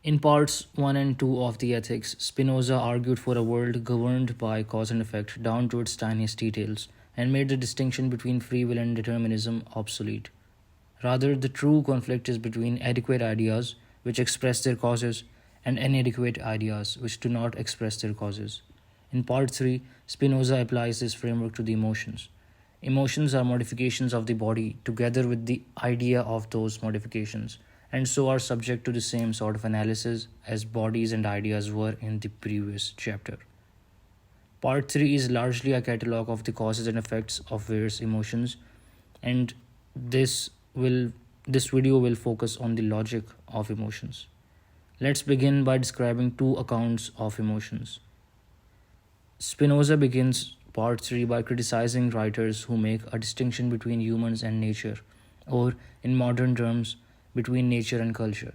In parts 1 and 2 of the Ethics, Spinoza argued for a world governed by cause and effect down to its tiniest details and made the distinction between free will and determinism obsolete. Rather, the true conflict is between adequate ideas, which express their causes, and inadequate ideas, which do not express their causes. In part 3, Spinoza applies this framework to the emotions. Emotions are modifications of the body together with the idea of those modifications, and so are subject to the same sort of analysis as bodies and ideas were in the previous chapter. Part 3 is largely a catalogue of the causes and effects of various emotions, and this will this video will focus on the logic of emotions. Let's begin by describing two accounts of emotions. Spinoza begins part 3 by criticizing writers who make a distinction between humans and nature, or in modern terms, between nature and culture.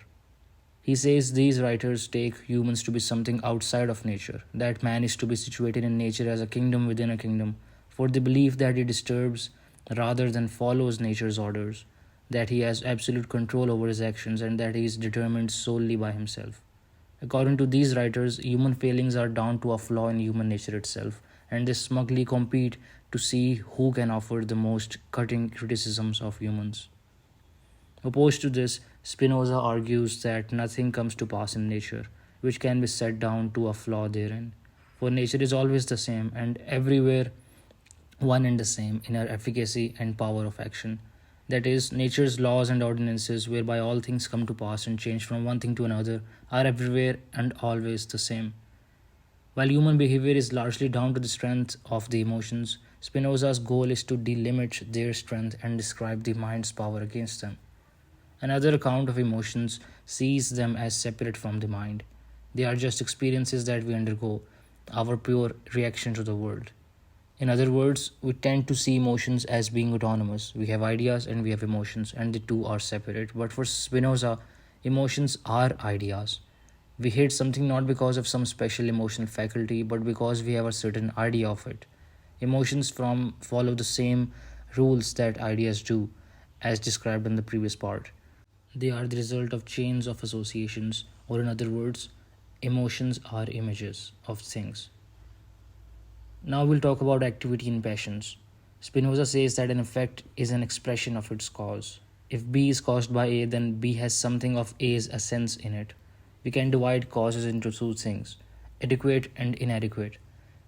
He says these writers take humans to be something outside of nature, that man is to be situated in nature as a kingdom within a kingdom, for the belief that he disturbs rather than follows nature's orders, that he has absolute control over his actions, and that he is determined solely by himself. According to these writers, human failings are down to a flaw in human nature itself, and they smugly compete to see who can offer the most cutting criticisms of humans. Opposed to this, Spinoza argues that nothing comes to pass in nature which can be set down to a flaw therein. For nature is always the same and everywhere one and the same in her efficacy and power of action. That is, nature's laws and ordinances, whereby all things come to pass and change from one thing to another, are everywhere and always the same. While human behavior is largely down to the strength of the emotions, Spinoza's goal is to delimit their strength and describe the mind's power against them. Another account of emotions sees them as separate from the mind. They are just experiences that we undergo, our pure reaction to the world. In other words, we tend to see emotions as being autonomous. We have ideas and we have emotions, and the two are separate. But for Spinoza, emotions are ideas. We hate something not because of some special emotional faculty, but because we have a certain idea of it. Emotions follow the same rules that ideas do, as described in the previous part. They are the result of chains of associations, or in other words, emotions are images of things. Now we'll talk about activity and passions. Spinoza says that an effect is an expression of its cause. If B is caused by A, then B has something of A's essence in it. We can divide causes into two things: adequate and inadequate.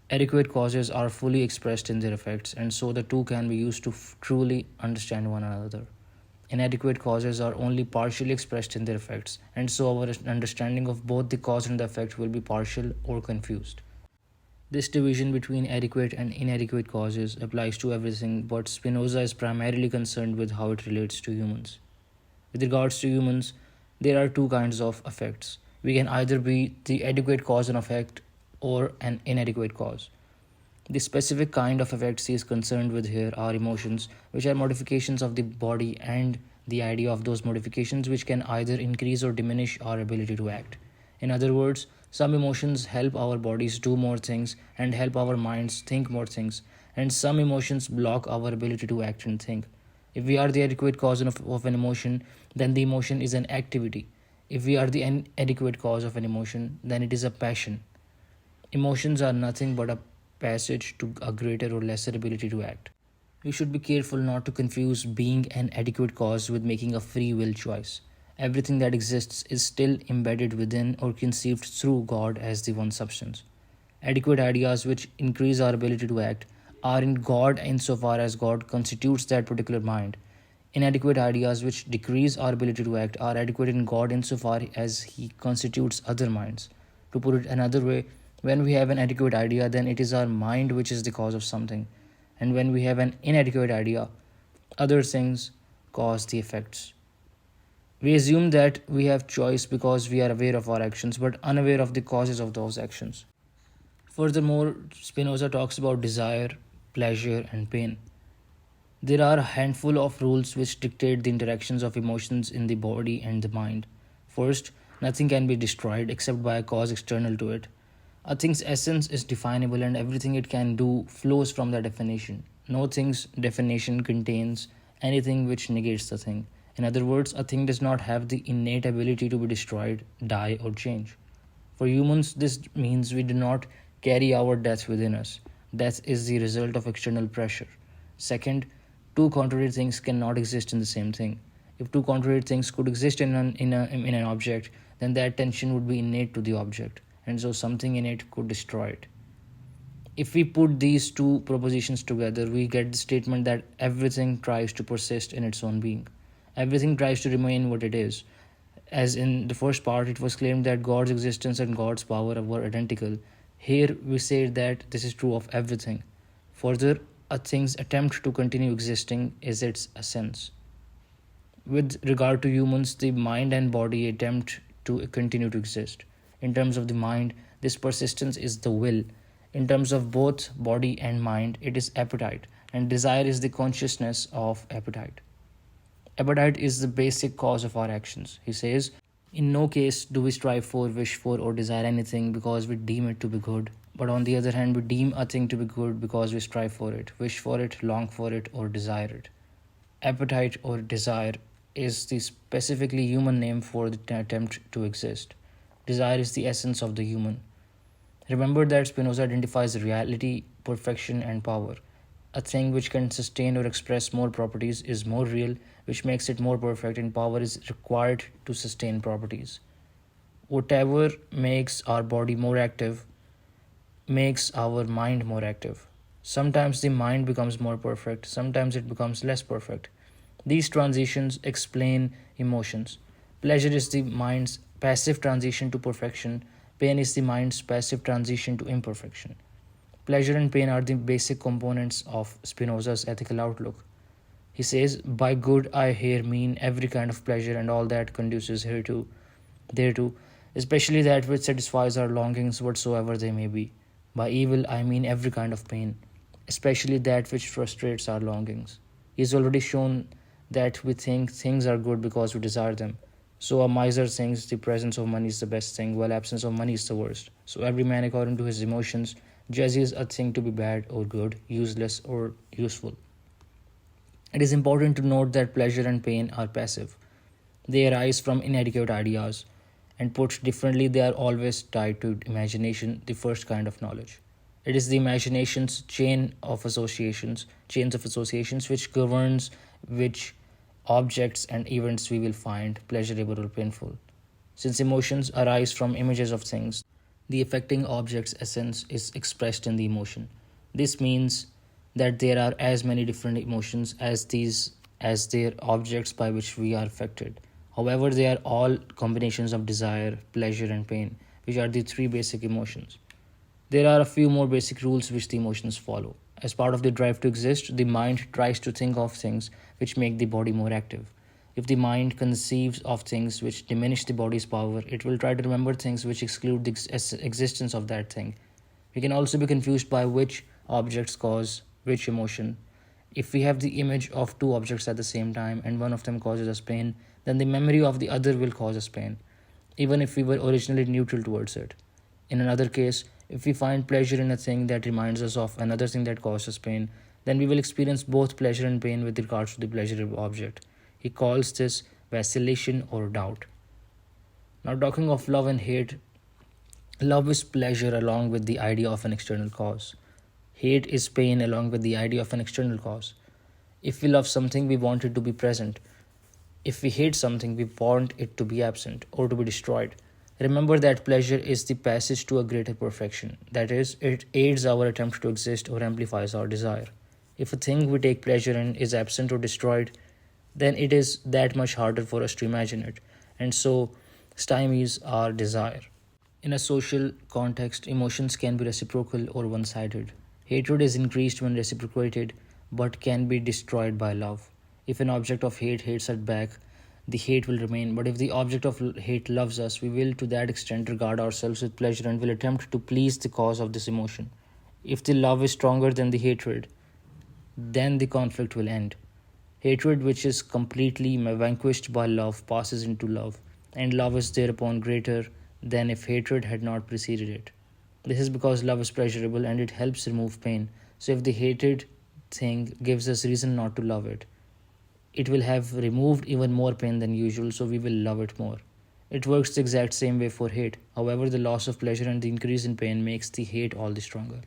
Adequate causes are fully expressed in their effects, and so the two can be used to truly understand one another. Inadequate causes are only partially expressed in their effects, and so our understanding of both the cause and the effect will be partial or confused. This division between adequate and inadequate causes applies to everything, but Spinoza is primarily concerned with how it relates to humans. With regards to humans, there are two kinds of effects. We can either be the adequate cause and effect or an inadequate cause. The specific kind of effects he is concerned with here are emotions, which are modifications of the body, and the idea of those modifications, which can either increase or diminish our ability to act. In other words, some emotions help our bodies do more things and help our minds think more things, and some emotions block our ability to act and think. If we are the adequate cause of an emotion, then the emotion is an activity. If we are the inadequate cause of an emotion, then it is a passion. Emotions are nothing but a passage to a greater or lesser ability to act. We should be careful not to confuse being an adequate cause with making a free will choice. Everything that exists is still embedded within or conceived through God as the one substance. Adequate ideas which increase our ability to act are in God insofar as God constitutes that particular mind. Inadequate ideas which decrease our ability to act are adequate in God insofar as He constitutes other minds. To put it another way, when we have an adequate idea, then it is our mind which is the cause of something. And when we have an inadequate idea, other things cause the effects. We assume that we have choice because we are aware of our actions but unaware of the causes of those actions. Furthermore, Spinoza talks about desire, pleasure, and pain. There are a handful of rules which dictate the interactions of emotions in the body and the mind. First, nothing can be destroyed except by a cause external to it. A thing's essence is definable and everything it can do flows from that definition. No thing's definition contains anything which negates the thing. In other words, a thing does not have the innate ability to be destroyed, die, or change. For humans, this means we do not carry our death within us. Death is the result of external pressure. Second, two contrary things cannot exist in the same thing. If two contrary things could exist in an object, then that tension would be innate to the object, and so something in it could destroy it. If we put these two propositions together, we get the statement that everything tries to persist in its own being. Everything tries to remain what it is. As in the first part, it was claimed that God's existence and God's power were identical. Here we say that this is true of everything. Further, a thing's attempt to continue existing is its essence. With regard to humans, the mind and body attempt to continue to exist. In terms of the mind, this persistence is the will. In terms of both body and mind, it is appetite, and desire is the consciousness of appetite. Appetite is the basic cause of our actions. He says, in no case do we strive for, wish for, or desire anything because we deem it to be good. But on the other hand, we deem a thing to be good because we strive for it, wish for it, long for it, or desire it. Appetite or desire is the specifically human name for the attempt to exist. Desire is the essence of the human. Remember that Spinoza identifies reality, perfection, and power. A thing which can sustain or express more properties is more real, which makes it more perfect, and power is required to sustain properties. Whatever makes our body more active makes our mind more active. Sometimes the mind becomes more perfect, sometimes it becomes less perfect. These transitions explain emotions. Pleasure is the mind's passive transition to perfection, pain is the mind's passive transition to imperfection. Pleasure and pain are the basic components of Spinoza's ethical outlook. He says, by good I here mean every kind of pleasure and all that conduces thereto, especially that which satisfies our longings whatsoever they may be. By evil I mean every kind of pain, especially that which frustrates our longings. He has already shown that we think things are good because we desire them. So a miser thinks the presence of money is the best thing, while absence of money is the worst. So every man, according to his emotions, judges a thing to be bad or good, useless or useful. It is important to note that pleasure and pain are passive. They arise from inadequate ideas, and put differently, they are always tied to imagination, the first kind of knowledge. It is the imagination's chains of associations, which governs which objects and events we will find pleasurable or painful. Since emotions arise from images of things, the affecting object's essence is expressed in the emotion. This means that there are as many different emotions as there objects by which we are affected. However, they are all combinations of desire, pleasure, and pain, which are the three basic emotions. There are a few more basic rules which the emotions follow. As part of the drive to exist, the mind tries to think of things which make the body more active. If the mind conceives of things which diminish the body's power, it will try to remember things which exclude the existence of that thing. We can also be confused by which objects cause which emotion. If we have the image of two objects at the same time and one of them causes us pain, then the memory of the other will cause us pain, even if we were originally neutral towards it. In another case, if we find pleasure in a thing that reminds us of another thing that causes us pain, then we will experience both pleasure and pain with regards to the pleasurable object. He calls this vacillation or doubt. Now, talking of love and hate, love is pleasure along with the idea of an external cause. Hate is pain along with the idea of an external cause. If we love something, we want it to be present. If we hate something, we want it to be absent or to be destroyed. Remember that pleasure is the passage to a greater perfection. That is, it aids our attempt to exist or amplifies our desire. If a thing we take pleasure in is absent or destroyed, then it is that much harder for us to imagine it, and so stymies our desire. In a social context, emotions can be reciprocal or one sided. Hatred is increased when reciprocated, but can be destroyed by love. If an object of hate hates us back, the hate will remain, but if the object of hate loves us, we will to that extent regard ourselves with pleasure and will attempt to please the cause of this emotion. If the love is stronger than the hatred, then the conflict will end. Hatred, which is completely vanquished by love, passes into love, and love is thereupon greater than if hatred had not preceded it. This is because love is pleasurable and it helps remove pain. So if the hated thing gives us reason not to love it, it will have removed even more pain than usual, so we will love it more. It works the exact same way for hate. However, the loss of pleasure and the increase in pain makes the hate all the stronger.